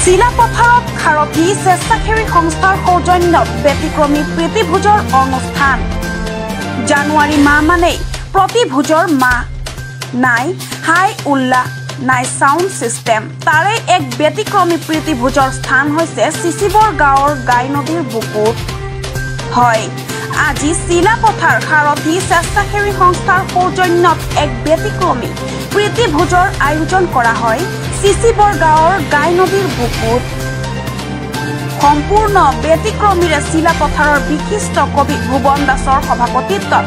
চিলাপথাৰত খাৰথী স্বেচ্ছাসেৱী সংস্থাৰ সৌজন্যত ব্যতিক্ৰমী প্ৰীতিভোজৰ অনুষ্ঠান। জানুৱাৰী মাহ মানেই প্ৰতিভোজৰ মাহ। নাই হাই উল্লাহ, নাই সাউণ্ড সিস্টেম। তাৰে এক ব্যতিক্ৰমী প্ৰীতিভোজৰ স্থান হৈছে চিচিবৰ গাঁৱৰ গাই নদীৰ বুকুত। হয়, আজি চিলাপথাৰ খাৰথী স্বেচ্ছাসেৱী সংস্থাৰ সৌজন্যত এক ব্যতিক্ৰমী প্ৰীতিভোজৰ আয়োজন কৰা হয় চিচিবৰ গাঁৱৰ গাই নদীৰ বুকুত। সম্পূৰ্ণ ব্যতিক্ৰমীৰে চিলাপথাৰৰ বিশিষ্ট কবি ভুৱন দাসৰ সভাপতিত্বত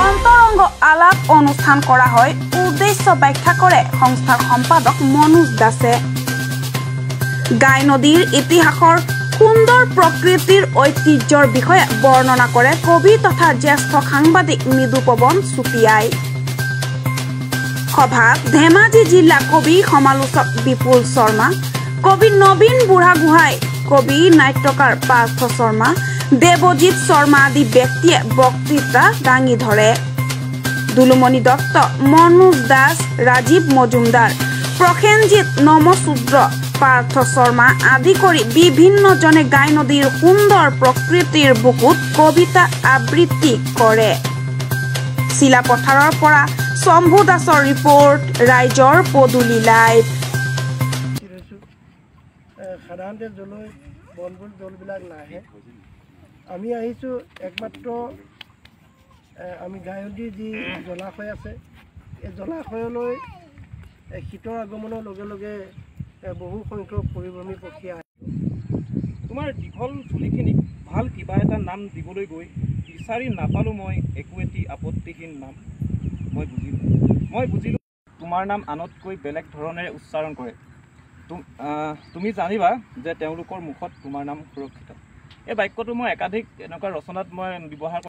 অন্তৰংগ আলাপ অনুষ্ঠান কৰা হয়। উদ্দেশ্য ব্যাখ্যা কৰে সংস্থাৰ সম্পাদক মনোজ দাসে। গাই নদীৰ ইতিহাসৰ সুন্দৰ প্ৰকৃতিৰ ঐতিহ্যৰ বিষয়ে বৰ্ণনা কৰে কবি তথা জ্যেষ্ঠ সাংবাদিক মৃদুপৱন চুতীয়াই। সভাত ধেমাজি জিলা কবি সমালোচক বিপুল শৰ্মা, কবি নবীন বুঢ়াগোহাঁই, কবি নাট্যকাৰ পাৰ্থ শৰ্মা, দেৱজিৎ শৰ্মা আদি ব্যক্তিয়ে বক্তৃতা দাঙি ধৰে। দুলুমণি দত্ত, মনোজ দাস, ৰাজীৱ মজুমদাৰ, প্ৰসেনজিৎ নমশূদ্ৰ, পাৰ্থ শৰ্মা আদি কৰি বিভিন্নজনে গাই নদীৰ সুন্দৰ প্ৰকৃতিৰ বুকুত কবিতা আবৃত্তি কৰে। চিলাপথাৰৰ পৰা শম্ভু দাসৰ ৰিপৰ্ট, ৰাইজৰ পদূলি লাইভ। সাধাৰণতে জলৈ বনভোজ দলবিলাক নাহে। আমি আহিছোঁ একমাত্ৰ আমি গাই নদীৰ যি জলাশয় আছে, এই জলাশয়লৈ শীতৰ আগমনৰ লগে লগে বহু সংখ্যক পৰিভ্ৰমী পক্ষী আহে। তোমাৰ দীঘল চুলিখিনিক ভাল কিবা এটা নাম দিবলৈ গৈ বিচাৰি নাপালোঁ মই একো এটি আপত্তিহীন নাম। মই বুজিলোঁ তোমাৰ নাম আনতকৈ বেলেগ ধৰণেৰে উচ্চাৰণ কৰে। তুমি জানিবা যে তেওঁলোকৰ মুখত তোমাৰ নাম সুৰক্ষিত। এই বাক্যটো মই একাধিক এনেকুৱা ৰচনাত মই ব্যৱহাৰ